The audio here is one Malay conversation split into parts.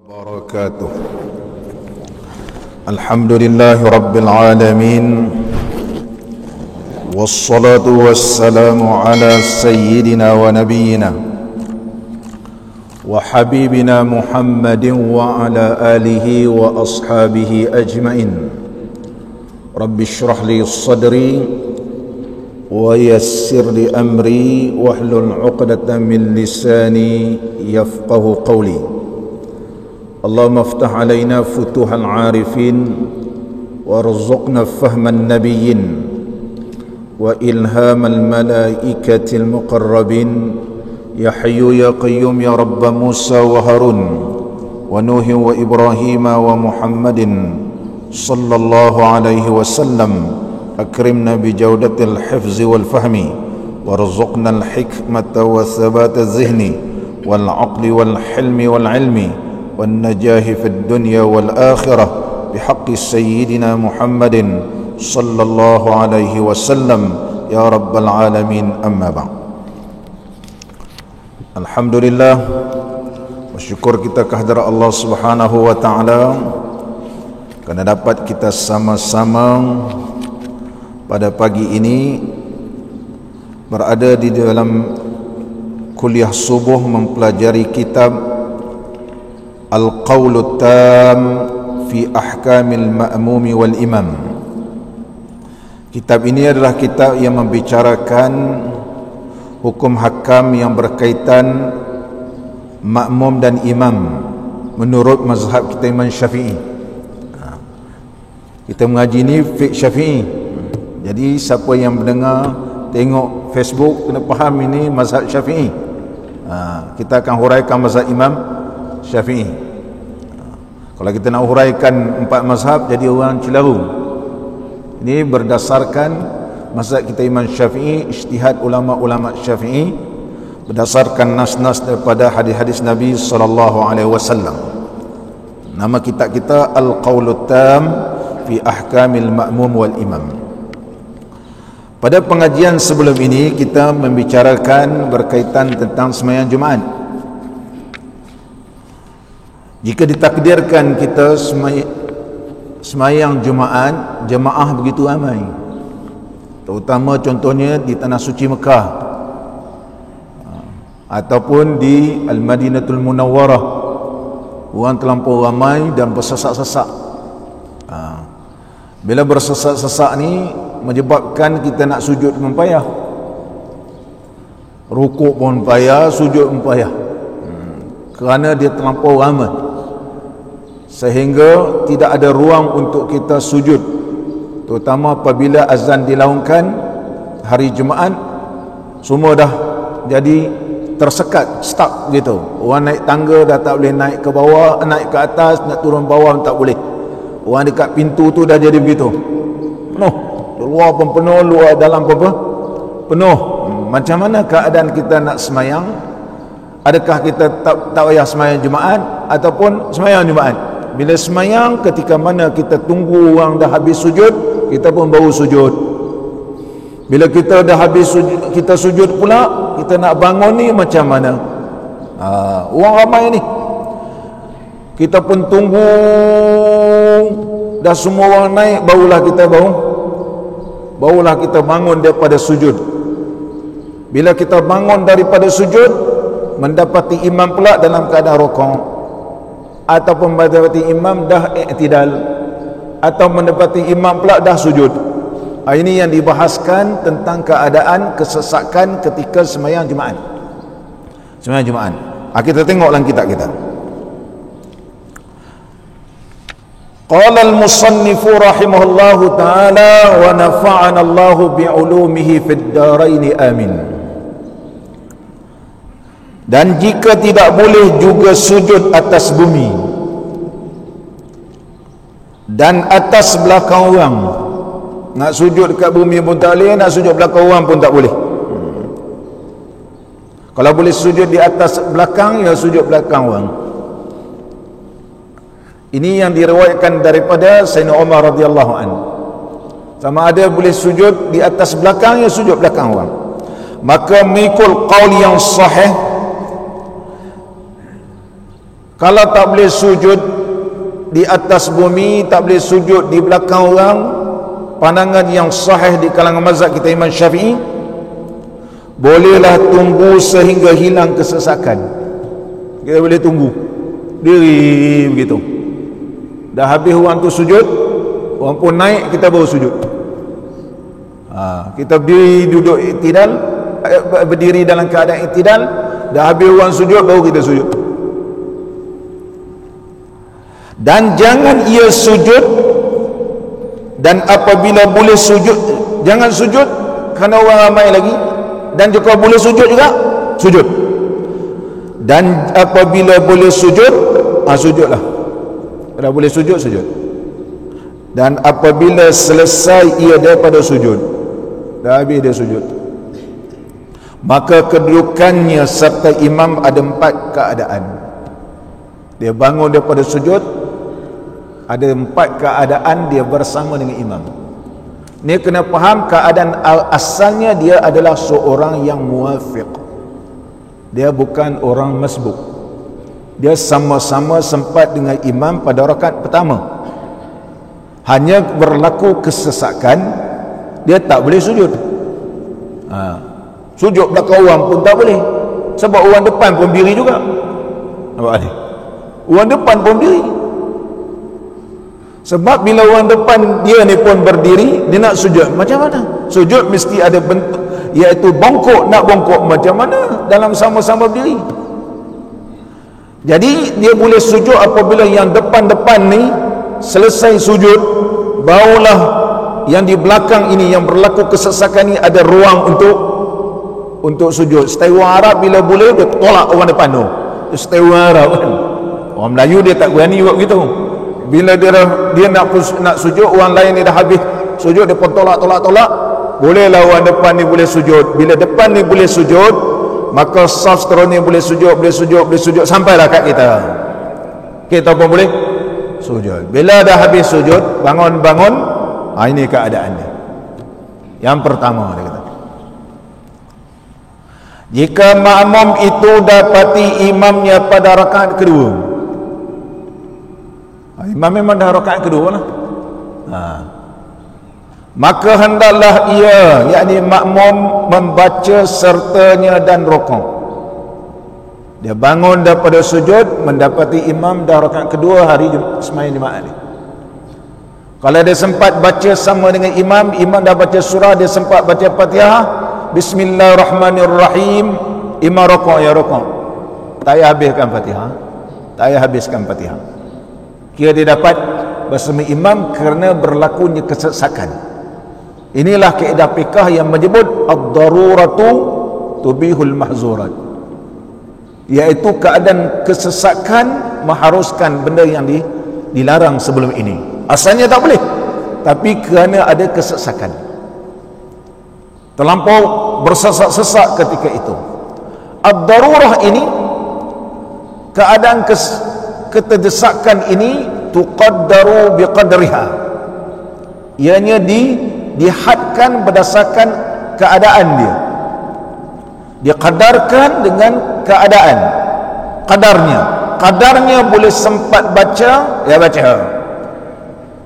وبركاته. الحمد لله رب العالمين، والصلاة والسلام على سيدنا ونبينا وحبيبنا محمد وعلى آله وأصحابه أجمعين. رب اشرح لي صدري ويسر لي أمري واحلل عقدة من لساني يفقه قولي. اللهم افتح علينا فتوح العارفين وارزقنا فهم النبيين وإلهام الملائكة المقربين. يا حي يا قيوم يا رب موسى وهارون ونوح وإبراهيم ومحمد صلى الله عليه وسلم. أكرمنا بجودة الحفظ والفهم وارزقنا الحكمة وثبات الذهن والعقل والحلم والعلم والنجاح في الدنيا والآخرة بحق سيدنا محمد صلى الله عليه وسلم يا رب العالمين. أما بعد. Alhamdulillah, bersyukur kita kehadrat Allah Subhanahu wa taala kerana dapat kita sama-sama pada pagi ini berada di dalam kuliah subuh mempelajari kitab Al-Qawlut Tam fi Ahkamil Ma'mumi wal Imam. Kitab ini adalah kitab yang membicarakan hukum hakam yang berkaitan makmum dan imam menurut mazhab kita Imam Syafi'i. Kita mengaji ni fiqh Syafi'i. Jadi siapa yang mendengar, tengok Facebook kena faham ini mazhab Syafi'i. Kita akan huraikan mazhab Imam Syafi'i. Kalau kita nak huraikan empat mazhab jadi orang celaru. Ini berdasarkan mazhab kita Imam Syafi'i, ijtihad ulama-ulama Syafi'i berdasarkan nas-nas daripada hadis-hadis Nabi sallallahu alaihi wasallam. Nama kitab kita Al-Qawlut Tam fi Ahkamil Ma'mum wal Imam. Pada pengajian sebelum ini kita membicarakan berkaitan tentang sembahyang Jumaat. Jika ditakdirkan kita sembahyang Jumaat, jemaah begitu ramai, terutama contohnya di tanah suci Mekah ataupun di Al-Madinatul Munawwarah, orang terlampau ramai dan bersesak-sesak. Bila bersesak-sesak ni menyebabkan kita nak sujud pun payah, rukuk pun payah, sujud pun payah, kerana dia terlampau ramai sehingga tidak ada ruang untuk kita sujud. Terutama apabila azan dilaungkan hari Jumaat, semua dah jadi tersekat, stuck gitu. Orang naik tangga dah tak boleh naik ke bawah, naik ke atas, nak turun bawah tak boleh. Orang dekat pintu tu dah jadi begitu, penuh, luar pun penuh, luar dalam pun penuh. Macam mana keadaan kita nak semayang? Adakah kita tak payah semayang Jumaat ataupun semayang Jumaat? Bila semayang, ketika mana kita tunggu orang dah habis sujud, kita pun baru sujud. Bila kita dah habis sujud, kita sujud pula, kita nak bangun ni macam mana? Orang ramai ni, kita pun tunggu dah semua orang naik, barulah kita bangun daripada sujud. Bila kita bangun daripada sujud, mendapati imam pula dalam keadaan rukuk, ataupun mendapati imam dah i'tidal, atau mendapati imam pula dah sujud. Ini yang dibahaskan tentang keadaan kesesakan ketika sembahyang Jumaat. Sembahyang Jumaat. Kita tengok dalam kitab kita. Qala al-musannif rahimahullahu ta'ala wa nafa'ana Allahu bi'ulumihi fid darain amin. Dan jika tidak boleh juga sujud atas bumi dan atas belakang orang, nak sujud dekat bumi pun tak boleh, nak sujud belakang orang pun tak boleh. Kalau boleh sujud di atas belakang, ya sujud belakang orang. Ini yang diriwayatkan daripada Sayyidina Umar radhiyallahu anhu. Sama ada boleh sujud di atas belakang, ya sujud belakang orang. Maka mengikut qaul yang sahih, Kalau tak boleh sujud di atas bumi, tak boleh sujud di belakang orang, pandangan yang sahih di kalangan mazhab kita Imam Syafi'i, bolehlah tunggu sehingga hilang kesesakan. Kita boleh tunggu diri begitu, dah habis orang tu sujud, orang pun naik, kita baru sujud. Kita berdiri, duduk iktidal, berdiri dalam keadaan iktidal, dah habis orang sujud, baru kita sujud. Dan jangan ia sujud, dan apabila boleh sujud, jangan sujud kerana orang ramai lagi, dan juga boleh sujud juga, sujud. Dan apabila boleh sujud, sujudlah. Kalau boleh sujud, sujud. Dan apabila selesai ia daripada sujud, dah habis dia sujud, maka kedudukannya serta imam ada 4 keadaan. Dia bangun daripada sujud, ada 4 keadaan dia bersama dengan imam. Ni kena faham keadaan asalnya dia adalah seorang yang muwafiq. Dia bukan orang masbuk. Dia sama-sama sempat dengan imam pada rakaat pertama. Hanya berlaku kesesakan, dia tak boleh sujud. Sujud belakang orang pun tak boleh, sebab orang depan pun berdiri juga. Nampak ni? Orang depan pun berdiri. Sebab bila orang depan dia ni pun berdiri, dia nak sujud macam mana? Sujud mesti ada bentuk, iaitu bongkok. Nak bongkok macam mana dalam sama-sama berdiri? Jadi dia boleh sujud apabila yang depan-depan ni selesai sujud, barulah yang di belakang ini yang berlaku kesesakan ni ada ruang untuk sujud. Style orang Arab bila boleh dia tolak orang depan tu. Style orang Arab kan. Orang Melayu dia tak berani buat begitu. Bila dia nak sujud, orang lain ni dah habis sujud, dia pun tolak. Bolehlah orang depan ni boleh sujud. Bila depan ni boleh sujud, maka saf seterusnya boleh sujud sampailah kat kita. Kita pun boleh sujud. Bila dah habis sujud, bangun, ini keadaannya. Yang pertama dia kata, jika makmum itu dapati imamnya pada rakaat kedua, imam memang dah rakaat kedua lah, maka hendaklah ia, yakni makmum, membaca sertanya dan rukuk. Dia bangun daripada sujud, mendapati imam dah rakaat kedua hari sembahyang Jumaat ni. Kalau dia sempat baca sama dengan imam dah baca surah, dia sempat baca Fatihah, Bismillahirrahmanirrahim, imam rukuk, ya rukuk, tak payah habiskan Fatihah. Kira dia dapat bersama imam kerana berlakunya kesesakan. Inilah kaedah fiqh yang menyebut ad-daruratu tubihul mahzurat, iaitu keadaan kesesakan mengharuskan benda yang dilarang sebelum ini. Asalnya tak boleh, tapi kerana ada kesesakan, terlampau bersesak-sesak ketika itu. Ad-darurah ini, keadaan keterdesakan ini, tuqaddaru biqadriha, ianya dihadkan berdasarkan keadaan dia, dikadarkan dengan keadaan kadarnya boleh sempat baca, ya baca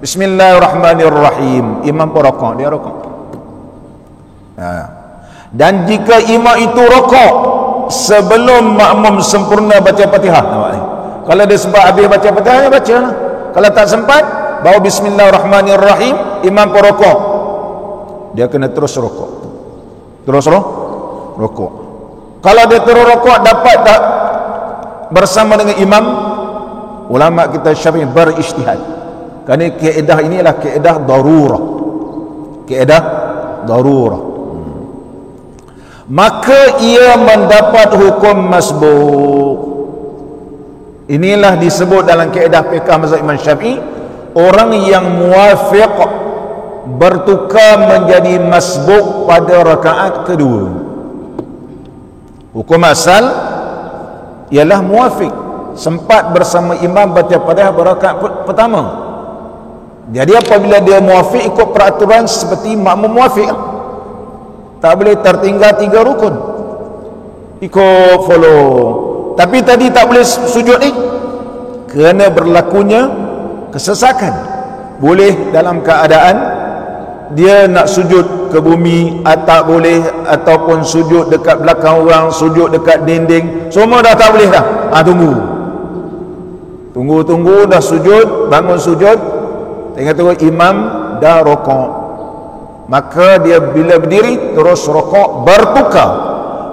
Bismillahirrahmanirrahim, imam pun rukuk, dia rukuk. Dan jika imam itu rukuk sebelum makmum sempurna baca Fatihah, kalau dia sempat habis baca Fatihah, dia baca lah. Kalau tak sempat, bawa Bismillahirrahmanirrahim, imam pun rukuk, dia kena terus rukuk. Kalau dia terus rukuk dapat tak bersama dengan imam, ulama kita Syafi'i berijtihad, kerana kaedah ini adalah kaedah darurah, maka ia mendapat hukum masbuk. Inilah disebut dalam kaedah fiqh mazhab Imam Syafi'i, orang yang muwafiq bertukar menjadi masbuk pada rakaat kedua. Hukum asal ialah muwafiq, sempat bersama imam baca Fatihah rakaat pertama. Jadi apabila dia muwafiq, ikut peraturan seperti makmum muwafiq, tak boleh tertinggal 3 rukun, ikut follow. Tapi tadi tak boleh sujud ni, kerana berlakunya kesesakan. Boleh dalam keadaan dia nak sujud ke bumi, tak boleh, ataupun sujud dekat belakang orang, sujud dekat dinding, semua dah tak boleh dah. Tunggu dah sujud, bangun sujud, tengok imam dah rokok, maka dia bila berdiri terus rokok, bertukar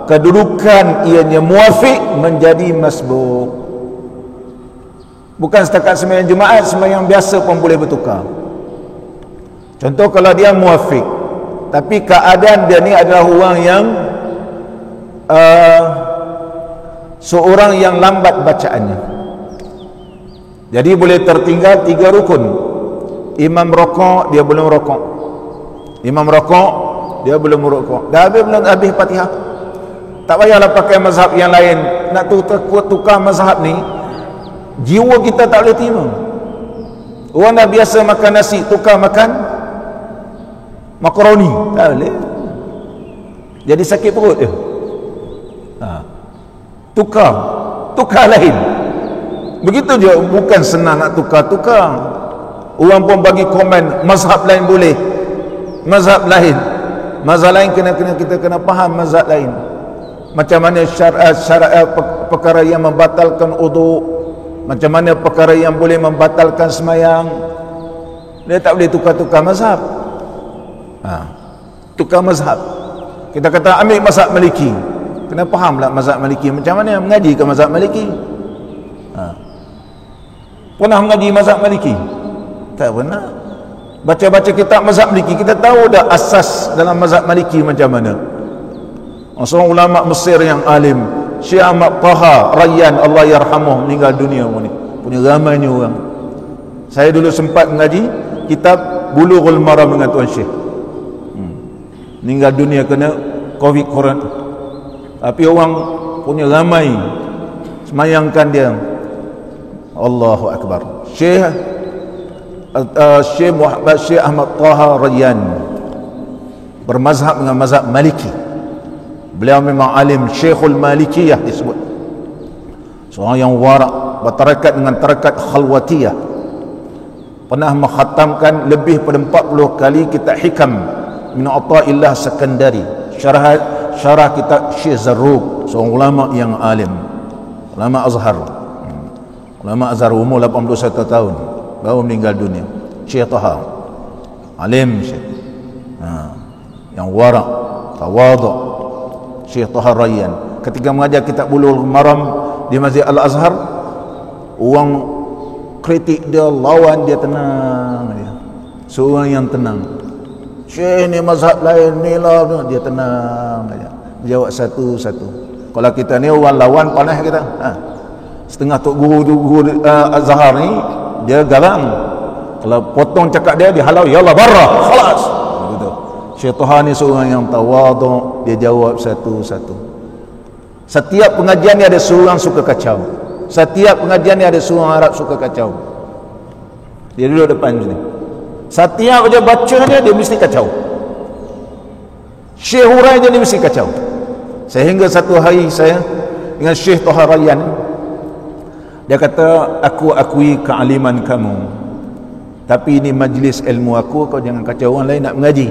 kedudukan ianya muafiq menjadi masbuk. Bukan setakat sembahyang Jumaat, sembahyang biasa pun boleh bertukar. Contoh kalau dia muafiq, tapi keadaan dia ni adalah orang yang seorang yang lambat bacaannya, jadi boleh tertinggal 3 rukun. Imam rokok, dia belum rokok. Imam rokok, dia belum rokok. Dah habis Fatihah. Tak payahlah pakai mazhab yang lain. Nak tukar mazhab ni, jiwa kita tak boleh terima. Orang dah biasa makan nasi, tukar makan makaroni, tak boleh. Jadi sakit perut dia. Tukar lain. Begitu je, bukan senang nak tukar. Orang pun bagi komen mazhab lain boleh, mazhab lain kita kena faham mazhab lain. Macam mana syarat perkara yang membatalkan wudu, macam mana perkara yang boleh membatalkan semayang. Dia tak boleh tukar mazhab. Tukar mazhab. Kita kata ambil mazhab Maliki, kena fahamlah mazhab Maliki macam mana. Mengaji ke mazhab Maliki? Pernah mengaji mazhab Maliki? Tak pernah. Baca-baca kitab mazhab Maliki, kita tahu dah asas dalam mazhab Maliki macam mana. Seorang ulama Mesir yang alim, Syekh Ahmad Taha Rayyan, Allah yarhamuh, meninggal dunia ni. Punya ramainya orang. Saya dulu sempat mengaji kitab Bulughul Maram dengan Tuan Syekh. Meninggal dunia kena Covid corona. Tapi orang punya ramai semayangkan dia. Allahu Akbar. Syekh Ahmad Taha Rayyan bermazhab dengan mazhab Maliki. Beliau memang alim, Syekhul Malikiyah disebut. Seorang yang warak, bertarikat dengan tarikat khalwatiyah. Pernah mengkhatamkan lebih pada 40 kali kitab Hikam min Ata'illah Sekandari, syarah kitab Syekh Zarruq, seorang ulama yang alim, ulama Azhar. Ulama Azhar, umur 81 tahun baru meninggal dunia. Syekh Taha alim, Syekh yang warak, tawaduk, Syekh Taha Rayyan. Ketika mengajar kitab Bulughul Maram di Masjid Al-Azhar, orang kritik dia, lawan dia, tenang dia. Seorang yang tenang. Syekh ni mazhab lain ni lah, dia tenang aja. Jawab satu-satu. Kalau kita ni orang lawan, panas kita. Setengah tok guru Azhar ni dia garang. Kalau potong cakap dia halau, ya Allah barra, khalas. Begitu. Syekh Taha ni seorang yang tawaduk, dia jawab satu-satu. Setiap pengajian ni ada seorang suka kacau. Setiap pengajian ni ada seorang Arab suka kacau. Dia duduk depan sini. Setiap aja baca dia mesti kacau. Syekh hurai dia mesti kacau. Sehingga satu hari saya dengan Syekh Taha Rayyan, dia kata, aku akui kealiman kamu, tapi ini majlis ilmu aku, kau jangan kacau orang lain nak mengaji.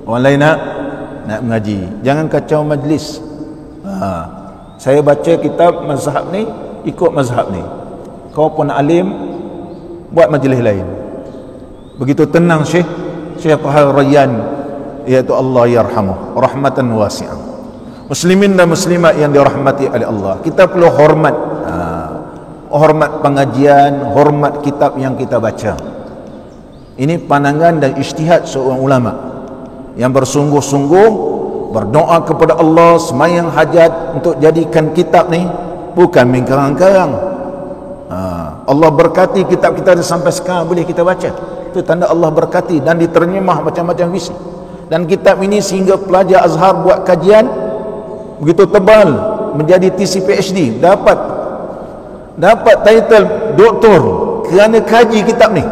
Orang lain nak mengaji, jangan kacau majlis. Saya baca kitab mazhab ni, ikut mazhab ni. Kau pun alim, buat majlis lain. Begitu tenang Syekh Taha Rayyan, iaitu Allah yarhamuh rahmatan wasi'ah. Muslimin dan muslimat yang dirahmati oleh Allah, kita perlu hormat, hormat pengajian, hormat kitab yang kita baca. Ini pandangan dan ijtihad seorang ulama yang bersungguh-sungguh berdoa kepada Allah, semayang hajat untuk jadikan kitab ni bukan main karang-karang. Allah berkati kitab kita sampai sekarang boleh kita baca. Itu tanda Allah berkati dan diterjemah macam-macam visi. Dan kitab ini sehingga pelajar Azhar buat kajian begitu tebal, menjadi TC PhD, dapat title doktor kerana kaji kitab ni.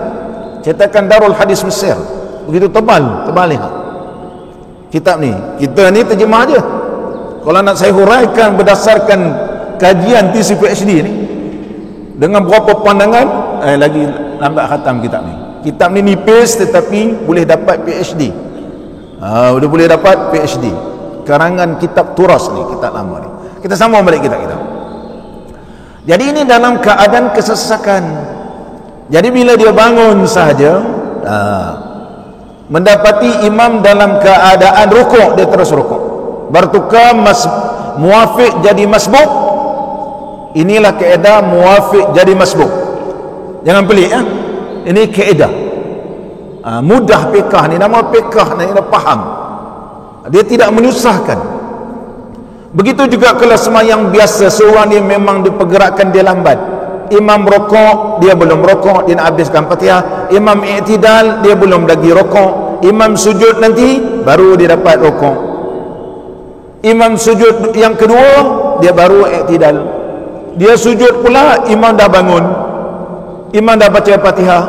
Cetakan Darul Hadis Mesir, begitu tebal lihat kitab ni. Kita ni terjemah aja. Kalau nak saya huraikan berdasarkan kajian TC PhD ni, dengan berapa pandangan, lagi lambat khatam kitab ni. Kitab ni nipis tetapi boleh dapat PhD. Udah boleh dapat PhD. Karangan kitab turas ni, kitab lama ni. Kita sambung balik kitab kita. Jadi ini dalam keadaan kesesakan. Jadi bila dia bangun sahaja, mendapati imam dalam keadaan rukuk, dia terus rukuk. Bertukar muafiq jadi masbuk. Inilah kaedah muafiq jadi masbuk. Jangan pelik ya. Ini kaedah. Mudah fiqh ni, nama fiqh ni dah faham. Dia tidak menyusahkan. Begitu juga kalau semayang biasa, seorang dia memang dipergerakan dia lambat. Imam rokok, dia belum rokok, dia nak habiskan Fatihah. Imam i'tidal, dia belum lagi rokok. Imam sujud nanti baru dia dapat rokok. Imam sujud yang kedua, dia baru i'tidal. Dia sujud pula, imam dah bangun, imam dah baca Fatihah.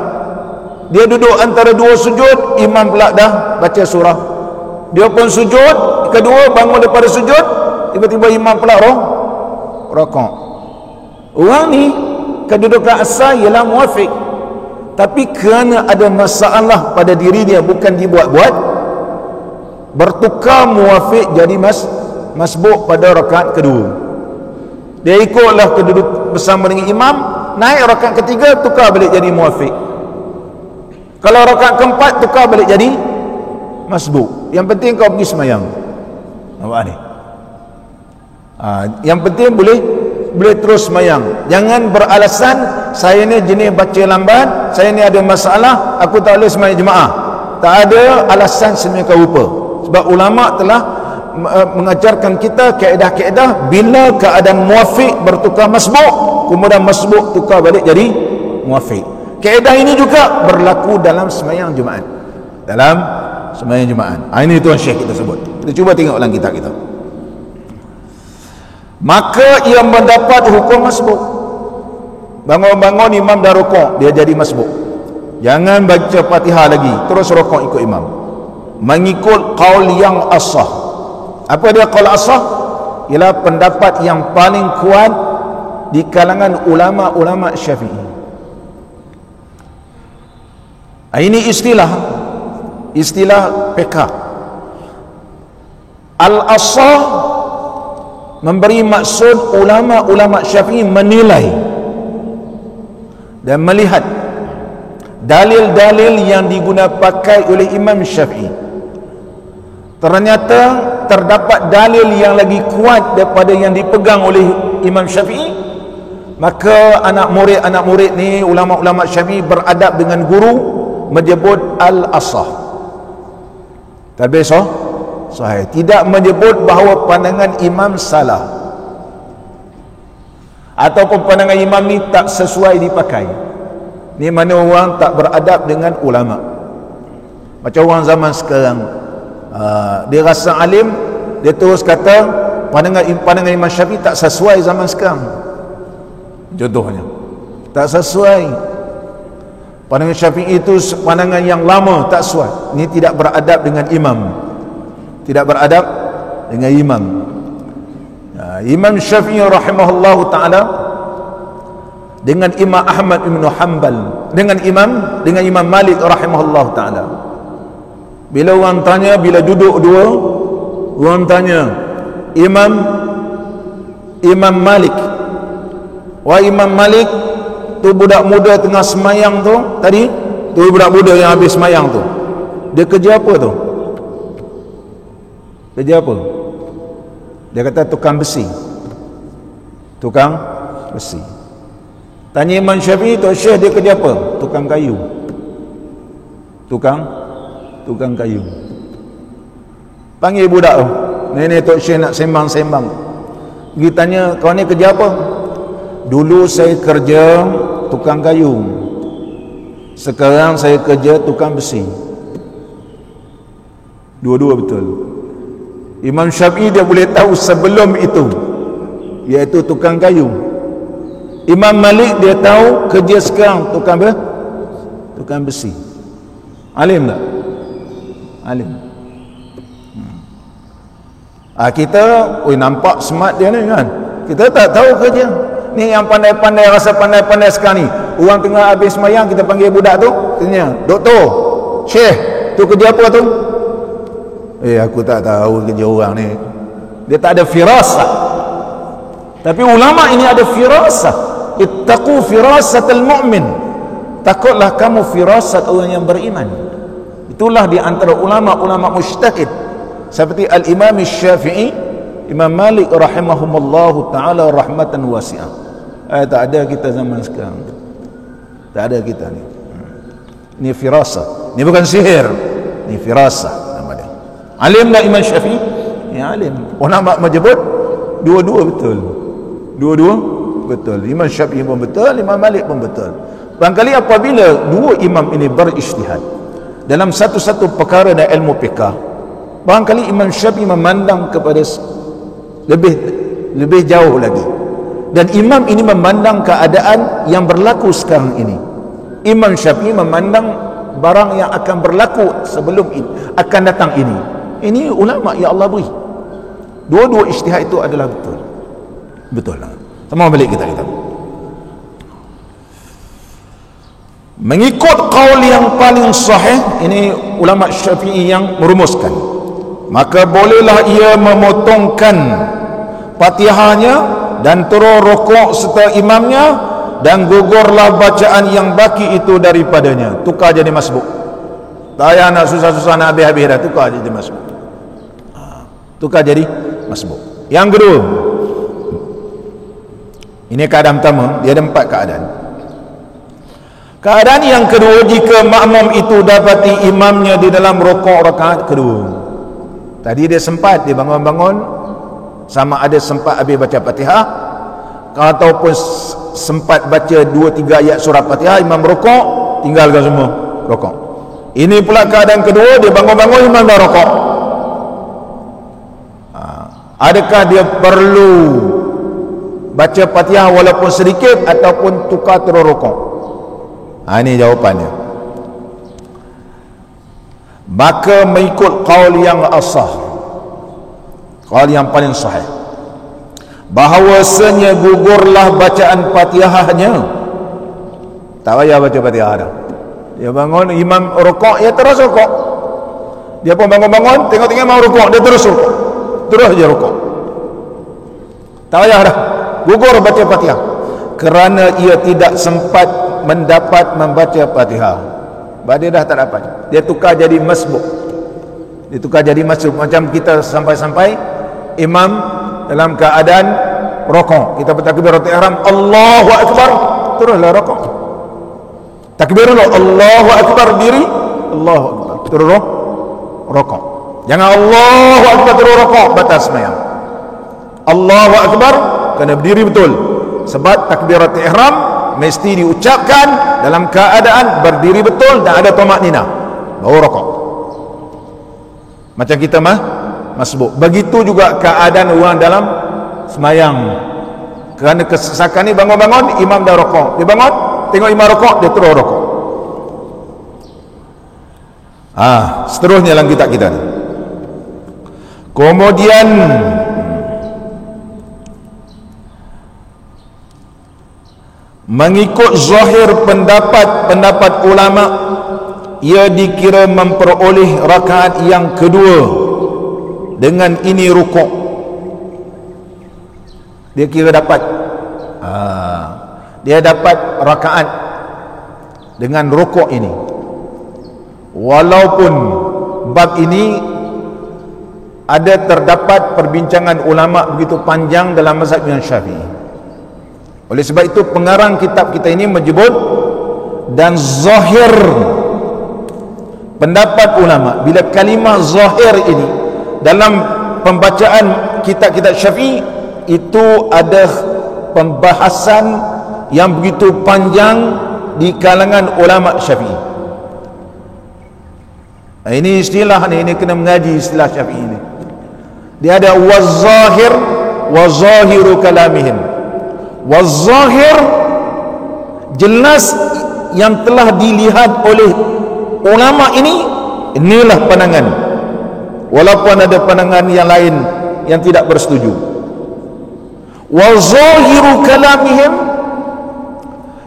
Dia duduk antara dua sujud, imam pula dah baca surah. Dia pun sujud kedua, bangun daripada sujud, tiba-tiba imam pula rokok. Orang ni kedudukan asal ialah muafiq, tapi kerana ada masalah pada diri dia, bukan dibuat-buat, bertukar muafiq jadi masbuk pada rakaat kedua. Dia ikutlah keduduk bersama dengan imam, naik rakaat ketiga, tukar balik jadi muafiq. Kalau rakaat keempat, tukar balik jadi masbuk. Yang penting kau pergi semayang. Nampak ni? Yang penting boleh terus semayang. Jangan beralasan saya ni jenis baca lambat, saya ni ada masalah, aku tak boleh semayang jemaah. Tak ada alasan sedemikian rupa. Sebab ulama telah mengajarkan kita kaedah-kaedah bila keadaan muafiq bertukar masbuk, kemudian masbuk tukar balik jadi muafiq. Kaedah ini juga berlaku dalam sembahyang Jumaat. Dalam sembahyang Jumaat. Ini tuan Syekh kita sebut. Kita cuba tengok dalam kitab kita. Maka ia mendapat hukum masbuk. Bangun-bangun imam dah rukuk, dia jadi masbuk. Jangan baca Fatihah lagi, terus rukuk ikut imam. Mengikut qaul yang asah. Apa dia qaul asah? Ialah pendapat yang paling kuat di kalangan ulama-ulama Syafi'i. Ini istilah fiqh. Al-asah memberi maksud ulama-ulama Syafi'i menilai dan melihat dalil-dalil yang digunakan pakai oleh Imam Syafi'i. Ternyata terdapat dalil yang lagi kuat daripada yang dipegang oleh Imam Syafi'i, maka anak murid ni, ulama-ulama Syafi'i beradab dengan guru, menyebut al-asah. Tapi sahih, tidak menyebut bahawa pandangan imam salah ataupun pandangan imam ni tak sesuai dipakai. Ni mana orang tak beradab dengan ulama. Macam orang zaman sekarang, dia rasa alim, dia terus kata pandangan Imam Syafi'i tak sesuai zaman sekarang. Contohnya, tak sesuai. Pandangan Syafi'i itu pandangan yang lama, tak sesuai. Ini tidak beradab dengan imam. Tidak beradab dengan imam. Imam Syafi'i rahimahullah ta'ala dengan Imam Ahmad bin Hanbal, dengan Imam Malik rahimahullah ta'ala, bila orang tanya, bila duduk dua, orang tanya Imam Malik, wah Imam Malik tu budak muda tengah semayang tu tadi, tu budak muda yang habis semayang tu, dia kerja apa tu? Kerja apa? Dia kata tukang besi. Tukang besi. Tanya Imam Syafi'i, Tok Syekh dia kerja apa? Tukang kayu. Tukang kayu. Panggil budak tu. Ni Tok Syekh nak sembang-sembang. Pergi tanya, kau ni kerja apa? Dulu saya kerja tukang kayu, sekarang saya kerja tukang besi. Dua-dua betul. Imam Syafi'i dia boleh tahu sebelum itu, iaitu tukang kayu. Imam Malik dia tahu kerja sekarang tukang besi. Alim tak? Alim. Kita nampak smart dia ni kan, kita tak tahu kerja. Ni yang pandai-pandai, rasa pandai-pandai sekarang ni. Orang tengah habis semayang, kita panggil budak tu, tanya, doktor, syekh, tu kerja apa tu? Aku tak tahu kerja orang ni. Dia tak ada firasat. Tapi ulama ini ada firasat. Ittaqu firasatal mu'min. Takutlah kamu firasat orang yang beriman. Itulah di antara ulama-ulama mujtahid seperti Al-Imam Syafi'i, Imam Malik rahimahumullahu ta'ala rahmatan wasi'ah. Tak ada kita zaman sekarang. Tak ada kita ni. Ini firasat. Ini bukan sihir. Ini firasat nama dia. Alim tak Imam Syafi'i? Ya, alim. Ulama menyebut dua-dua betul. Dua-dua betul. Imam Syafi'i pun betul, Imam Malik pun betul. Barangkali apabila dua imam ini berijtihad dalam satu-satu perkara dan ilmu fiqh, barangkali Imam Syafi'i memandang kepada lebih jauh lagi, dan imam ini memandang keadaan yang berlaku sekarang ini. Imam Syafi'i memandang barang yang akan berlaku sebelum ini, akan datang ini. Ini ulama ya Allah beri. Dua-dua ijtihad itu adalah betul lah. Sama balik kita mengikut qaul yang paling sahih. Ini ulama Syafi'i yang merumuskan, maka bolehlah ia memotongkan Fatihahnya dan terus rukuk serta imamnya, dan gugurlah bacaan yang baki itu daripadanya. Tukar jadi masbuk. Tak payah nak susah-susah nak habis-habis dah, tukar jadi masbuk. Tukar jadi masbuk. Yang kedua, ini keadaan pertama, dia ada 4 keadaan. Keadaan yang kedua, jika makmum itu dapati imamnya di dalam rukuk rakaat kedua. Tadi dia sempat, dia bangun-bangun, sama ada sempat habis baca Fatihah ataupun sempat baca 2-3 ayat surah Fatihah, imam rukuk, tinggalkan semua rukuk. Ini pula keadaan kedua, dia bangun-bangun, imam dah rukuk. Adakah dia perlu baca Fatihah walaupun sedikit ataupun tukar terus rukuk? Ini jawapannya. Maka mengikut qaul yang asah, qaul yang paling sahih, bahawasanya gugurlah bacaan Fatihahnya. Tak payah baca Fatihah dah. Dia bangun, imam rukuk, ya terus rukuk. Dia pun bangun-bangun, tengok-tengok imam rukuk, dia terus rukuk. Terus je rukuk. Tak payah dah gugur baca Fatihah, kerana ia tidak sempat mendapat membaca Fatihah. Dia dah tak dapat, dia tukar jadi masbuk. Dia tukar jadi masbuk. Macam kita sampai-sampai imam dalam keadaan rukuk, kita bertakbiratul ihram, Allahu akbar, teruslah rukuk. Takbir dulu, Allahu akbar, diri, Allahu akbar, terus rukuk. Jangan Allahu akbar terus rukuk, batas sembahyang. Allahu akbar kena berdiri betul, sebab takbiratul ihram mesti diucapkan dalam keadaan berdiri betul dan ada tumakninah, baru rukuk. Macam kita masbuk. Begitu juga keadaan orang dalam semayang. Kerana kesesakan ni, bangun-bangun, imam dah rukuk, dia bangun, tengok imam rukuk, dia terus rukuk. Seterusnya dalam kitab kita ni. Kemudian mengikut zahir pendapat ulama, ia dikira memperoleh rakaat yang kedua dengan ini rukuk. Dia kira dapat, dia dapat rakaat dengan rukuk ini, walaupun bab ini ada terdapat perbincangan ulama begitu panjang dalam mazhab Imam Syafi'i. Oleh sebab itu pengarang kitab kita ini menyebut, dan zahir pendapat ulama, bila kalimah zahir ini dalam pembacaan kitab-kitab Syafi'i, itu ada pembahasan yang begitu panjang di kalangan ulama Syafi'i. Ini istilah ni, ini kena mengaji istilah Syafi'i ini. Dia ada wazahir wa zahiru kalamihim. Wazahir jelas yang telah dilihat oleh ulama ini, inilah pandangan, walaupun ada pandangan yang lain yang tidak bersetuju. wa zahiru kalamihim.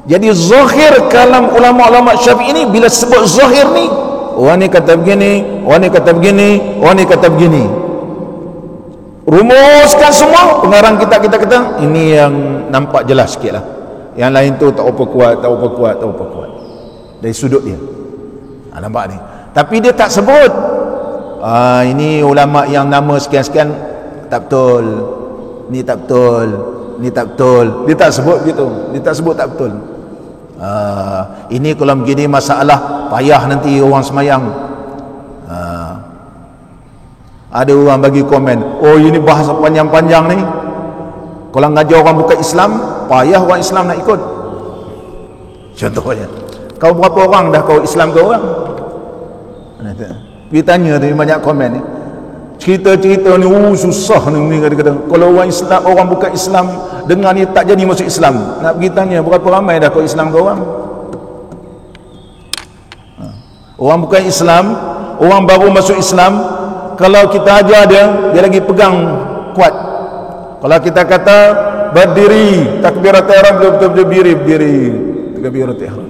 Jadi zahir kalam ulama-ulama Syafi'i ini, bila sebut zahir ni, orang ni kata begini, orang ni kata begini, orang ni kata begini, rumuskan semua, pengarang kita kata ini yang nampak jelas sikit lah, yang lain tu tak apa kuat, tak apa kuat, tak apa kuat dari sudut dia. Nampak ni, tapi dia tak sebut ini ulama yang nama sekian-sekian tak betul, ni tak betul, ni tak betul. Dia tak sebut gitu, dia tak sebut tak betul. Ini kalau begini masalah payah nanti orang semayang. Ada orang bagi komen, oh ini bahasa panjang-panjang ni, kalau ngajar orang bukan Islam, payah orang Islam nak ikut. Contohnya, kau berapa orang dah kau Islam kau orang? Pergi tanya tadi banyak komen ni, cerita-cerita ni susah ni kadang-kadang. Kalau orang Islam, orang bukan Islam dengar ni tak jadi masuk Islam. Nak pergi tanya berapa ramai dah kau Islam kau orang? Orang bukan Islam, orang baru masuk Islam, kalau kita ajar dia lagi pegang kuat. Kalau kita kata berdiri takbiratul ihram, betul-betul berdiri takbiratul ihram.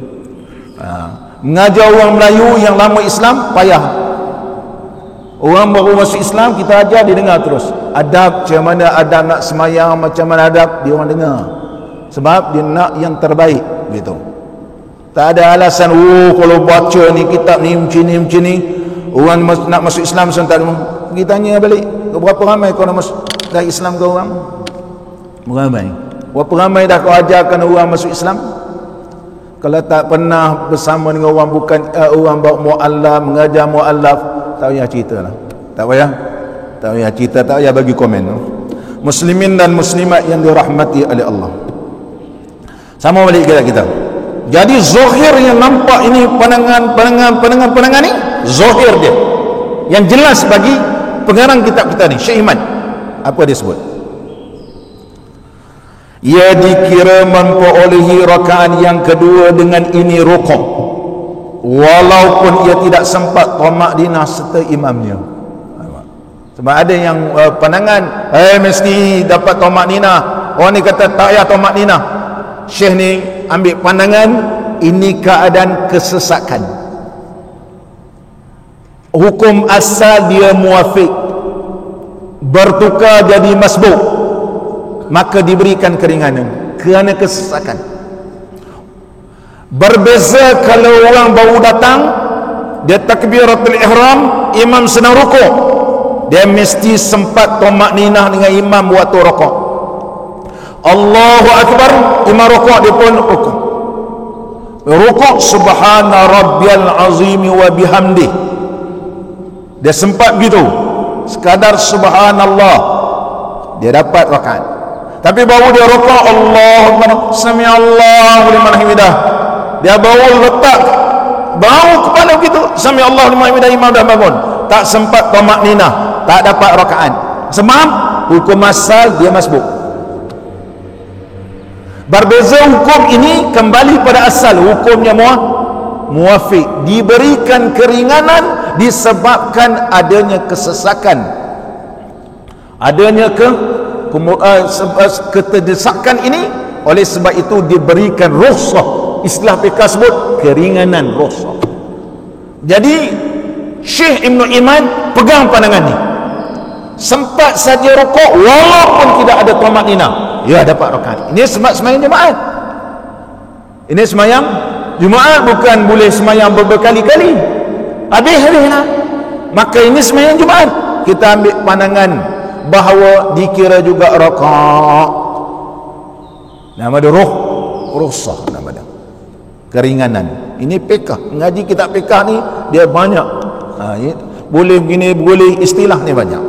Mengajar orang Melayu yang lama Islam payah. Orang baru masuk Islam kita ajar, dia dengar terus. Adab, macam mana adab nak semayang, macam mana adab, dia orang dengar. Sebab dia nak yang terbaik gitu. Tak ada alasan, kalau baca ni kitab ni macam ni, orang nak masuk Islam sebentar. Pergi tanya balik, berapa ramai kau nak masuk dah Islam kau orang? Ramai. Berapa ramai dah kau ajarkan orang masuk Islam? Kalau tak pernah bersama dengan orang bukan orang bawa mu'allaf, mengajar mu'allaf, tak payah cerita lah. Tak payah cerita, tak payah bagi komen. Muslimin dan muslimat yang dirahmati oleh Allah, sama balik kita. Jadi zahir yang nampak ini, pandangan ni zahir dia yang jelas bagi pengarang kitab kita ni, Syekh Iman. Apa dia sebut? Ia dikira memperolehi rakaat yang kedua dengan ini rukuk, walaupun ia tidak sempat tamak dinah serta imamnya. Sebab ada yang pandangan mesti dapat tamak ninah. Orang ni kata tak payah tamak ninah. Syekh ni ambil pandangan ini keadaan kesesakan. Hukum asal dia muafiq, bertukar jadi masbuk, maka diberikan keringanan kerana kesesakan. Berbeza kalau orang baru datang, dia takbiratul ihram, imam sedang rukuk, dia mesti sempat tamak ninah dengan imam waktu rukuk. Allahu akbar, imam rukuk, dia pun rukuk subhana rabbiyal azim wa bihamdi, dia sempat gitu, sekadar subhanallah, dia dapat rakaat. Tapi baru dia rukuk, Allahu akbar, sami Allahu liman hamidah, dia baru letak baru kepala begitu, sami Allahu liman hamidah, imam dah bangun, tak sempat tamak ninah, tak dapat rakaat. Sebab hukum asal dia masbuk. Berbeza hukum ini kembali pada asal, hukumnya muafiq, diberikan keringanan disebabkan adanya kesesakan, adanya keterdesakan ini. Oleh sebab itu diberikan rukhsah, istilah fiqh sebut keringanan rukhsah. Jadi Syekh Ibn Iman pegang pandangan ni, sempat saja rukuk walaupun tidak ada tamak ninah, ya dapat rakaat. Ini sebab semayang Jumaat. Ini semayang Jumaat, bukan boleh semayang berkali-kali. Habis-habislah. Maka ini semayang Jumaat. Kita ambil pandangan bahawa dikira juga rakaat. Nama dia rukhsah, nama dia keringanan. Ini fiqh, ngaji kitab fiqh ni dia banyak. Boleh begini, boleh istilah ni banyak.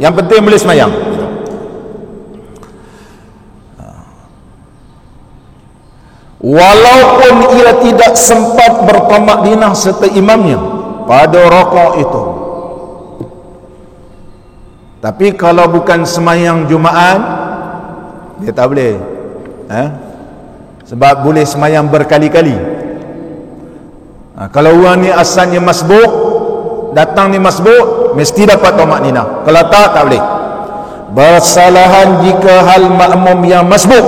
Yang penting boleh semayang. Walaupun ia tidak sempat bertamak dinah serta imamnya pada rakaat itu. Tapi kalau bukan semayang Jumaat, dia tak boleh. Sebab boleh semayang berkali-kali. Kalau orang ni asalnya masbuk, datang ni masbuk, mesti dapat tamak ninah. Kalau tak boleh. bersalahan jika hal makmum yang masbuk,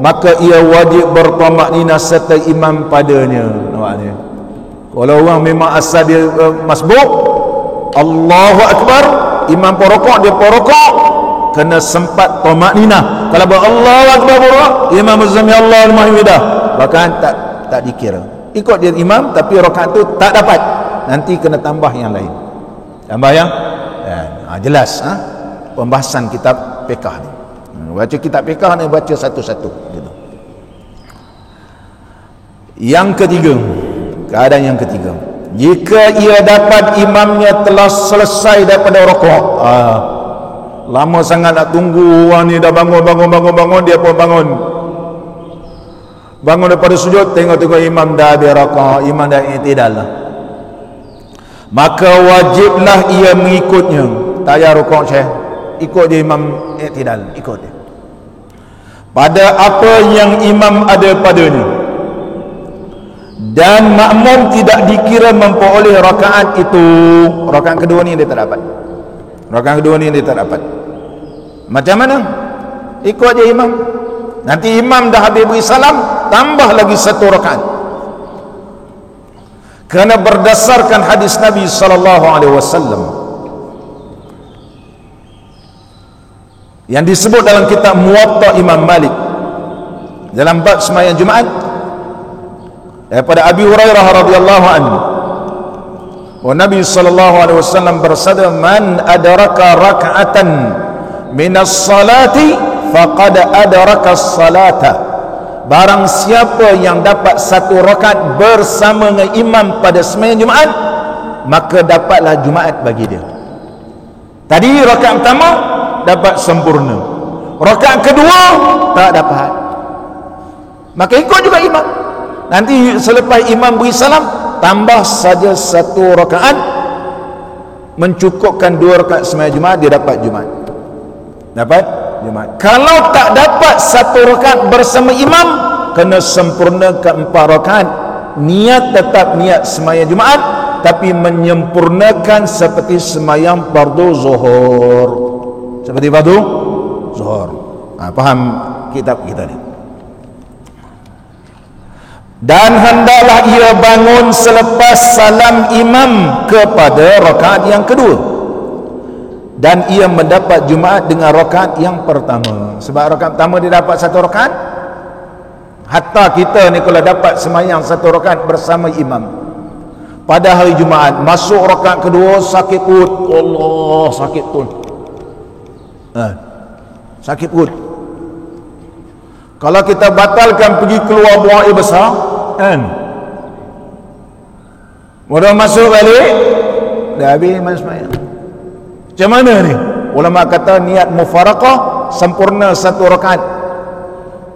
maka ia wajib bertamakninah serta imam padanya. Nampak. Kalau orang memang asal dia masbuk, Allahu Akbar, imam porokok, dia porokok, kena sempat tamakninah. Kalau Allahu Akbar porokok, imam Sami Allahu Mahmidah, rakaat tak dikira. Ikut dia imam, tapi rakaat tu tak dapat, nanti kena tambah yang lain. Tambah yang jelas pembahasan kitab fiqh ni. Baca kitab fiqh ni baca satu-satu gitu. Yang ketiga, keadaan yang ketiga, jika ia dapat imamnya telah selesai daripada rakaat, lama sangat nak tunggu, orang ni dah bangun, dia pun bangun daripada sujud, tengok imam dah habis rakaat, imam dah i'tidal lah, maka wajiblah ia mengikutnya. Tayar rakaat syekh, ikut dia imam i'tidal, ikut dia pada apa yang imam ada padanya, dan makmum tidak dikira memperoleh rakaat itu. Rakaat kedua ni dia tak dapat, macam mana? Ikut je imam, nanti imam dah habis beri salam, tambah lagi satu rakaat, kerana berdasarkan hadis Nabi SAW yang disebut dalam kitab Muwatta Imam Malik dalam bab sembahyang Jumaat, daripada Abi Hurairah radhiyallahu anhu, Nabi SAW bersabda, man adraka rak'atan minas salati faqad adraka as-salata, barang siapa yang dapat satu rakaat bersama dengan imam pada sembahyang Jumaat, maka dapatlah Jumaat bagi dia. Tadi rakaat pertama dapat sempurna, rakaat kedua tak dapat, maka ikut juga imam. Nanti selepas imam beri salam, tambah saja satu rakaat, mencukupkan dua rakaat sembahyang Jumaat, dia dapat Jumaat. Kalau tak dapat satu rakaat bersama imam, kena sempurnakan 4 rakaat. Niat tetap niat sembahyang Jumaat, tapi menyempurnakan seperti sembahyang fardu zuhur. Faham kitab kita ni. Dan hendaklah ia bangun selepas salam imam kepada rakaat yang kedua, dan ia mendapat Jumaat dengan rakaat yang pertama. Sebab rakaat pertama dia dapat satu rakaat. Hatta kita ni kalau dapat sembahyang satu rakaat bersama imam pada hari Jumaat, masuk rakaat kedua sakit perut, Allah sakit perut, sakit perut. Kalau kita batalkan pergi keluar buang air besar, kan, mudah masuk balik dah habis iman sembahyang. Macam mana ni? Ulama kata niat mufaraqah, sempurna satu rakaat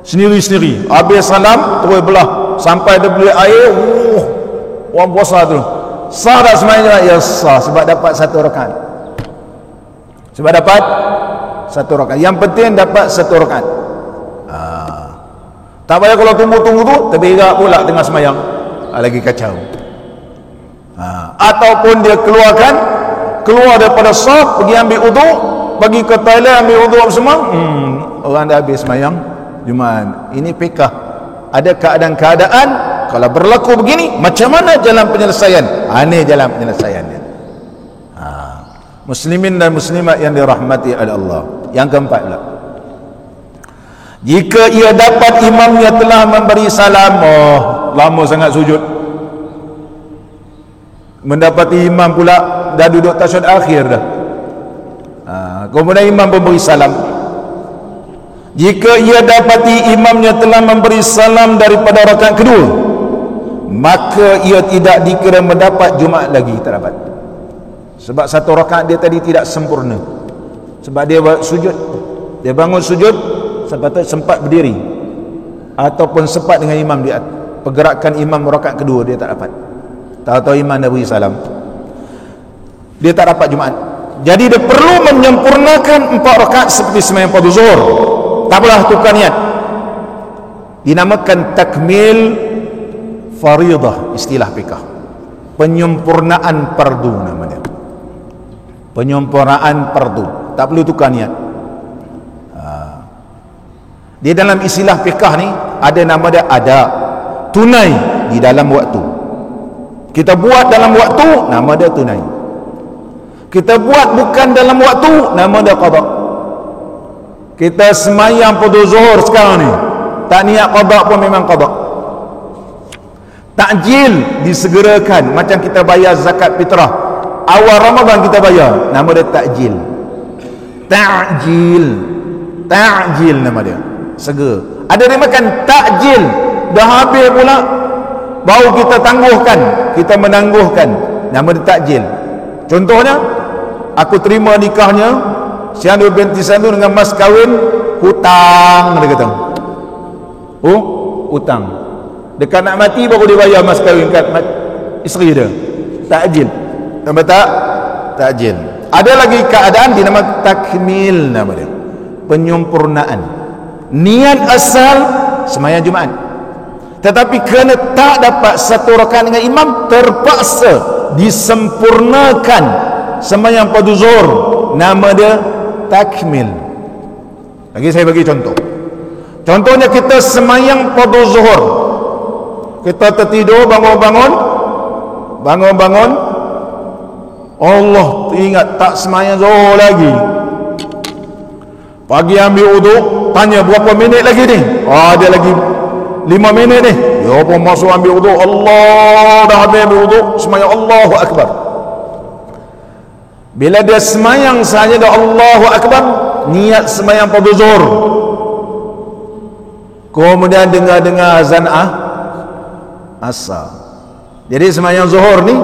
sendiri-sendiri, habis salam terus belah sampai dia beli air, orang puasa tu sah tak sembahyang? Ya sah, sebab dapat satu rakaat. Yang penting dapat satu rakaat. Tak payah kalau tunggu-tunggu tu terberak pula tengah sembahyang, lagi kacau. Ataupun dia keluar daripada saf, pergi ambil uduk, pergi ke toilet ambil uduk semua, orang dah habis sembahyang Jumaat. Ini fiqh. Ada keadaan-keadaan kalau berlaku begini, macam mana jalan penyelesaian? Ini jalan penyelesaian dia. Muslimin dan muslimat yang dirahmati oleh Allah. Yang keempat pula, jika ia dapat imamnya telah memberi salam, lama sangat sujud, mendapati imam pula dah duduk tasyahud akhir dah, kemudian imam memberi salam. Jika ia dapati imamnya telah memberi salam daripada rakaat kedua, maka ia tidak dikira mendapat Jumaat lagi, tak dapat. Sebab satu rakaat dia tadi tidak sempurna, sebab dia sujud, dia bangun sujud sempat berdiri, ataupun sempat dengan imam, dia pergerakan imam rakaat kedua dia tak dapat. Tahu-tahu imam dah beri salam, dia tak dapat Jumaat. Jadi dia perlu menyempurnakan 4 rakaat seperti sembahyang fardu zuhur. Tak apalah, tukar niat, dinamakan takmil faridah, istilah fiqh, penyempurnaan fardu namanya, penyempurnaan fardu. Tak perlu tukar niat. Di dalam istilah fiqah ni ada nama dia ada tunai di dalam waktu. Kita buat dalam waktu, nama dia tunai. Kita buat bukan dalam waktu, nama dia qada. Kita semayang pada zuhur sekarang ni, tak niat qada pun memang qada. Takjil disegerakan, macam kita bayar zakat fitrah awal Ramadan kita bayar, nama dia takjil. Takjil nama dia, segera. Ada dia makan takjil, dah habis pula baru kita tangguhkan, kita menangguhkan, nama dia takjil. Contohnya, aku terima nikahnya Syanur binti Sanur dengan mas kahwin, hutang, dia kata. Oh, hutang. Dekat nak mati baru dia bayar mas kahwin kat isteri dia. Takjil. Nama tak? Takjil. Ada lagi keadaan dinamakan takmil, nama dia, penyempurnaan. Niat asal sembahyang Jumaat, tetapi kerana tak dapat satu rakaat dengan imam, terpaksa disempurnakan sembahyang pada zuhur, nama dia takmil. Lagi saya bagi contoh. Contohnya kita sembahyang pada zuhur, kita tertidur, bangun-bangun, Allah ingat tak sembahyang zuhur lagi. Pagi ambil uduk, tanya berapa minit lagi ni? Ada lagi 5 minit ni. Ya pun masuk ambil uduk, Allah dah habis ambil uduk, sembahyang Allahu Akbar. Bila dia sembahyang sahaja dah Allahu Akbar, niat sembahyang pada zuhur, kemudian dengar azan asar. Jadi sembahyang zuhur ni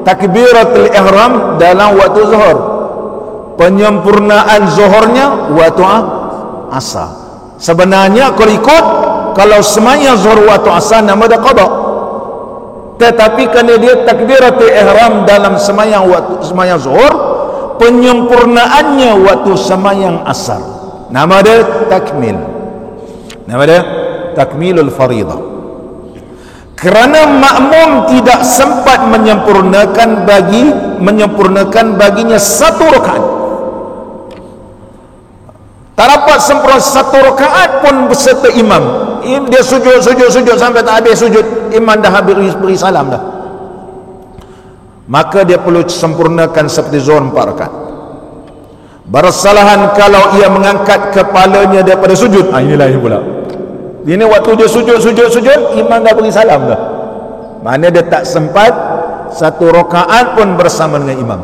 takbiratul ihram dalam waktu zuhur, penyempurnaan zuhurnya waktu asar. Sebenarnya kalau ikut, kalau sembahyang zuhur waktu asar, nama dia qada. Tetapi kerana dia takbiratul ihram dalam sembahyang zuhur, penyempurnaannya waktu sembahyang asar, nama dia takmil. Nama dia takmilul faridah. Kerana makmum tidak sempat menyempurnakan baginya satu rakaat, tak dapat sempurna satu rakaat pun beserta imam. Dia sujud sampai tak habis sujud, imam dah habis beri salam dah, maka dia perlu sempurnakan seperti zuhur 4 rakaat. Bersalahan kalau ia mengangkat kepalanya daripada sujud. Inilah ini pula, ini waktu dia sujud, imam dah beri salam dah, mana dia tak sempat satu rakaat pun bersama dengan imam,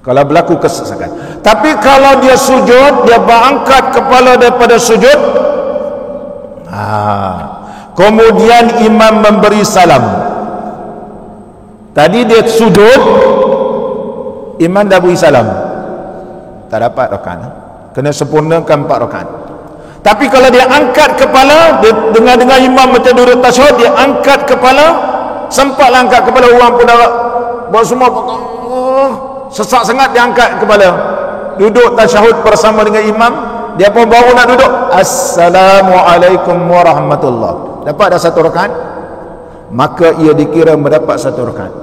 kalau berlaku kesesakan. Tapi kalau dia sujud, dia berangkat kepala daripada sujud, kemudian imam memberi salam. Tadi dia sujud, imam dah beri salam, tak dapat rakaat, kena sempurnakan 4 rakaat. Tapi kalau dia angkat kepala, dia dengar imam macam duduk tasyahud, dia angkat kepala, sempatlah angkat kepala, orang pun dah buat semua sesak sangat, dia angkat kepala, duduk tasyahud bersama dengan imam, dia pun baru nak duduk, Assalamualaikum warahmatullahi, dapat dah 1 rakaat, maka ia dikira mendapat 1 rakaat,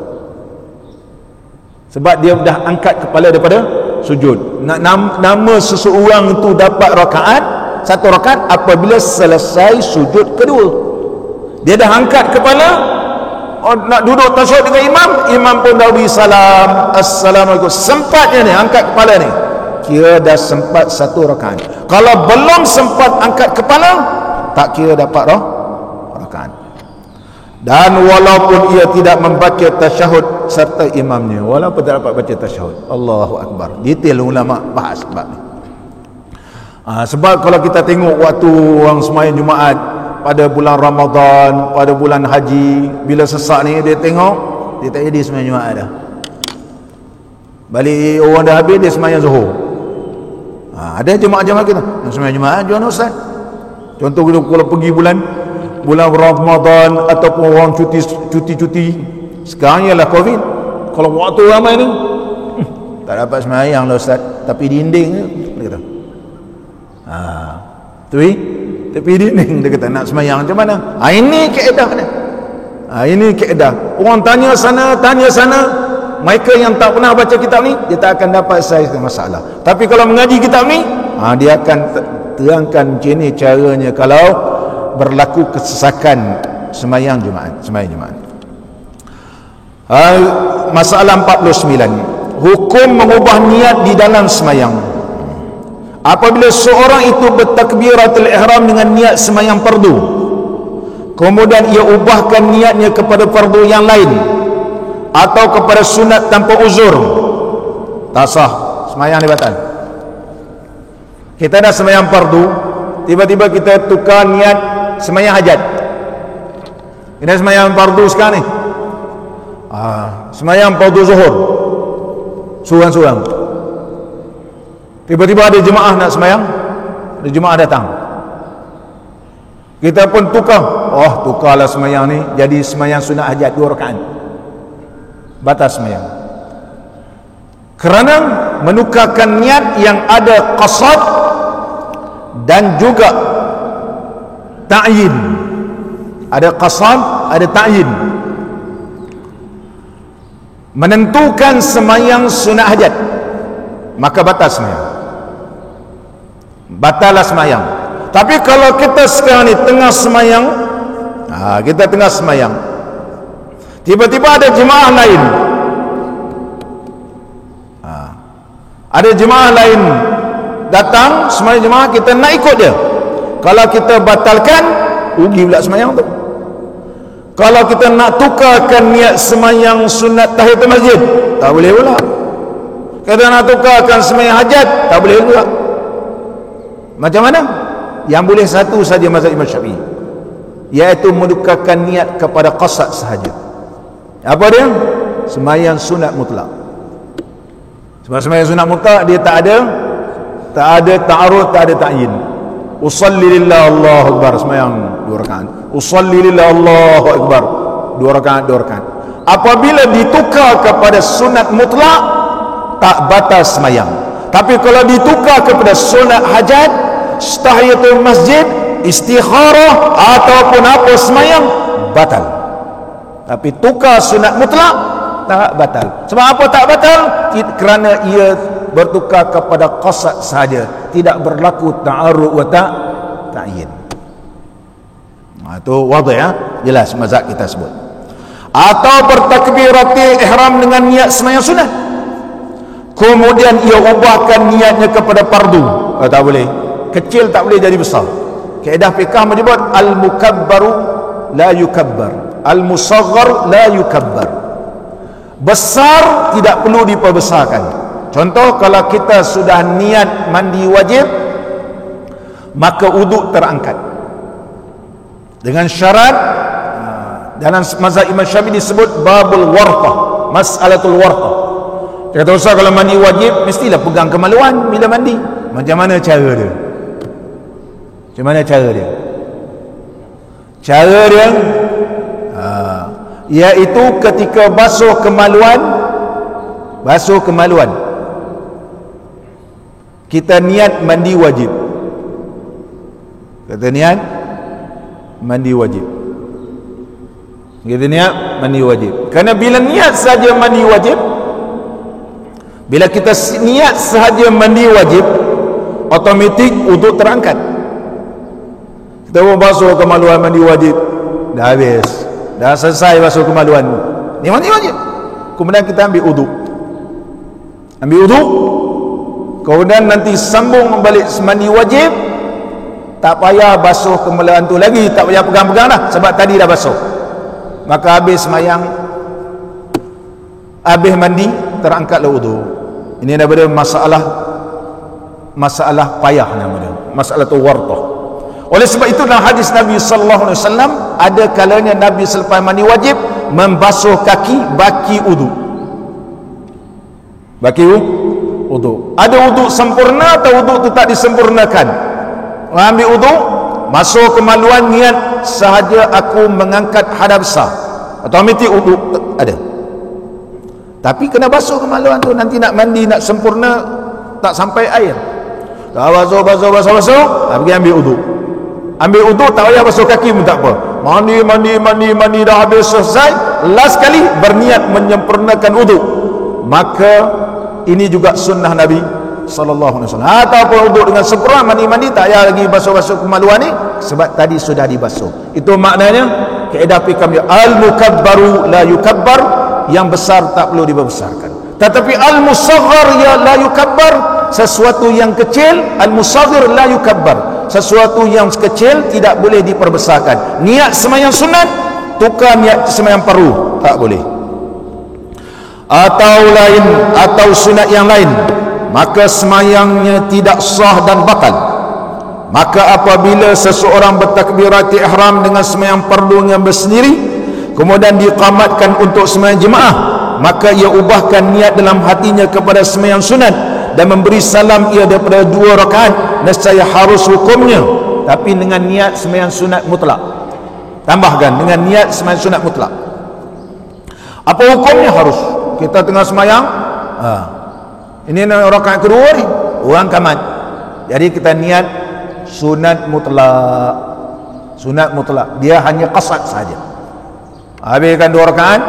sebab dia dah angkat kepala daripada sujud. Nama seseorang itu dapat rakaat, 1 rakaat apabila selesai sujud kedua. Dia dah angkat kepala, nak duduk tasyahud dengan imam pun dah beri salam, Assalamualaikum, sempatnya ni angkat kepala ni, kira dah sempat 1 rakaat. Kalau belum sempat angkat kepala, tak kira dapat rakaat. Dan walaupun ia tidak membaca tasyahud serta imamnya, walaupun tak dapat baca tasyahud, Allahu Akbar. Detail ulama bahas sebab ni. Sebab kalau kita tengok waktu orang sembahyang Jumaat pada bulan Ramadan, pada bulan haji, bila sesak ni dia tengok, dia tak jadi sembahyang Jumaat dah. Balik orang dah habis, dia sembahyang zuhur. Ada jemaah-jemaah kita yang sembahyang Jumaat, jual ustaz. Contoh kalau pergi bulan Ramadan ataupun orang cuti sekarang ialah Covid, kalau waktu ramai ni tak dapat sembahyang lah ustaz, tapi dinding dia kata. Tapi dinding dia kata nak sembahyang macam mana? Ini kaedah dia. Ini kaedah. Orang tanya sana, mereka yang tak pernah baca kitab ni, dia tak akan dapat selesai masalah. Tapi kalau mengaji kitab ni, dia akan terangkan macam ni caranya kalau berlaku kesesakan sembahyang Jumaat. Masalah 49, hukum mengubah niat di dalam sembahyang. Apabila seorang itu bertakbiratul ihram dengan niat sembahyang fardu, kemudian ia ubahkan niatnya kepada fardu yang lain atau kepada sunat tanpa uzur, tak sah, sembahyang dia batal. Kita dah sembahyang fardu, tiba-tiba kita tukar niat sembahyang hajat. Kita sembahyang fardu sekarang ni, sembahyang fardu zuhur seorang-seorang, tiba-tiba ada jemaah nak sembahyang, ada jemaah datang, kita pun tukarlah sembahyang ni jadi sembahyang sunat hajat 2 rakaat, batal sembahyang, kerana menukarkan niat yang ada qasad dan juga ta'yin. Ada qasad, ada ta'yin, menentukan sembahyang sunat hajat, maka batal sembahyang, batallah sembahyang. Tapi kalau kita sekarang ni tengah sembahyang, kita tengah sembahyang, tiba-tiba ada jemaah lain, ada jemaah lain datang sembahyang jemaah, kita nak ikut dia. Kalau kita batalkan, rugi pula sembahyang tu. Kalau kita nak tukarkan niat sembahyang sunat tahiyatul masjid, tak boleh pula. Kita nak tukarkan sembahyang hajat, tak boleh pula. Macam mana? Yang boleh satu saja mazhab Imam Syafi'i, iaitu menukarkan niat kepada qasad sahaja. Apa dia? Sembahyang sunat mutlak. Sebab sembahyang sunat mutlak dia tak ada ta'arud, tak ada ta'yin. Usalli lillah Allahu akbar, sembahyang 2 rakaat. Usalli lillah Allahu akbar, 2 rakaat. Apabila ditukar kepada sunat mutlak, tak batal sembahyang. Tapi kalau ditukar kepada sunat hajat, tahiyatul masjid, istikharah ataupun apa, sembahyang batal. Tapi tukar sunat mutlak tak batal. Sebab apa tak batal? Kerana ia bertukar kepada qasad sahaja, tidak berlaku ta'arud wa ta'yin. Itu wadih, jelas mazhab kita sebut. Atau bertakbiratul ihram dengan niat sembahyang sunat, kemudian ia ubahkan niatnya kepada fardu, tak boleh. Kecil tak boleh jadi besar. Kaedah fiqh menyebut al-mukabbaru la yukabbar, al-musaghar la yukabbar. Besar tidak perlu diperbesarkan. Contoh, kalau kita sudah niat mandi wajib, maka uduk terangkat dengan syarat, dalam mazhab Imam Syafi'i disebut babul wartah, mas'alatul wartah. Dia kata usah kalau mandi wajib mestilah pegang kemaluan bila mandi. Macam mana cara dia? Cara dia iaitu ketika basuh kemaluan, kita niat mandi wajib. Kita niat mandi wajib. Kerana bila niat saja mandi wajib, bila kita niat sahaja mandi wajib, otomatik uduk terangkat. Kita pun basuh kemaluan mandi wajib, dah habis, dah selesai basuh kemaluan, ni mandi wajib. Kemudian kita ambil uduk, kemudian nanti sambung balik mandi wajib, tak payah basuh kemaluan tu lagi, tak payah pegang-pegang dah, sebab tadi dah basuh. Maka habis sembahyang, habis mandi, terangkatlah wudu. Ini daripada masalah payah namanya, masalah tu wartah. Oleh sebab itu dalam hadis Nabi sallallahu alaihi wasallam, ada kalanya Nabi selepas mandi wajib membasuh kaki baki wudu. Ada wudu sempurna atau wudu tu tak disempurnakan. Ambil wudu, masuk kemaluan, niat sahaja aku mengangkat hadap besar, otomatik wudu ada. Tapi kena basuh kemaluan tu, nanti nak mandi nak sempurna tak sampai air, dah basuh, pergi ambil wudu. Tak payah basuh kaki pun tak apa, mandi dah habis selesai, last kali berniat menyempurnakan wudu. Maka ini juga sunnah Nabi sallallahu alaihi wasallam. Ataupun wuduk dengan sempurna, mandi tak payah lagi basuh-basuh kemaluan ni sebab tadi sudah dibasuh. Itu maknanya kaedah fikih al-mukabbaru la yukabbar, yang besar tak perlu dibesarkan. Tetapi al-musaghar ya la yukabbar, sesuatu yang kecil, al-musaghir la yukabbar, sesuatu yang kecil tidak boleh diperbesarkan. Niat sembahyang sunat tukar niat sembahyang fardu, tak boleh. Atau lain, atau sunat yang lain, maka sembahyangnya tidak sah dan batal. Maka apabila seseorang bertakbirat ihram dengan sembahyang fardu yang bersendiri, kemudian diqamatkan untuk sembahyang jemaah, maka ia ubahkan niat dalam hatinya kepada sembahyang sunat dan memberi salam ia daripada 2 rakaat, nescaya harus hukumnya, tapi dengan niat sembahyang sunat mutlak. Tambahkan dengan niat sembahyang sunat mutlak. Apa hukumnya? Harus kita tengah sembahyang, ini rakaat kedua ni orang qamat, jadi kita niat sunat mutlak. Sunat mutlak, dia hanya qasad saja. Habiskan 2 rakaat,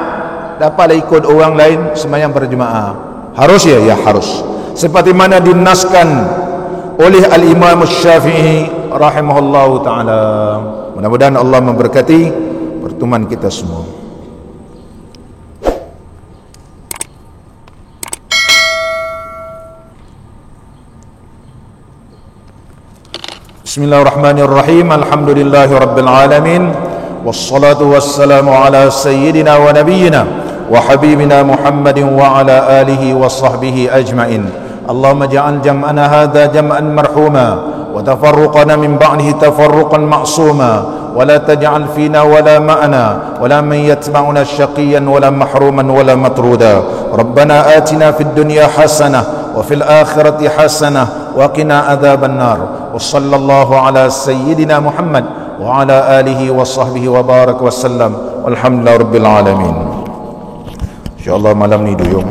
dapatlah ikut orang lain sembahyang berjemaah. Harus ya? Ya harus. Seperti mana dinaskan oleh Al-Imam Syafi'i rahimahullahu ta'ala. Mudah-mudahan Allah memberkati pertemuan kita semua. Bismillahirrahmanirrahim. Alhamdulillahi rabbil alamin. Wassalatu wassalamu ala sayyidina wa nabiyyina wa habibina Muhammadin wa ala alihi wa sahbihi ajma'in. Allahumma ja'al jam'ana hadha jam'an marhuma wa tafarruqana min ba'dihi tafarruqan ma'suma wa la taj'al fina wa la ma'ana wa la man yatba'una shaqiyyan wa la mahruman wa la matruda. Rabbana atina fid dunya hasanah wa fil akhirati hasanah wa qina adzaban nar. Wa sallallahu ala sayyidina Muhammad wa ala alihi wa sahbihi wa barak wa sallam. Walhamdulillahi rabbil alamin. InsyaAllah malam ni duyung.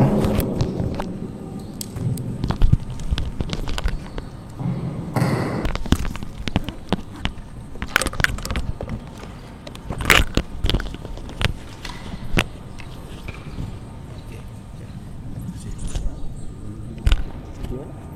Dua.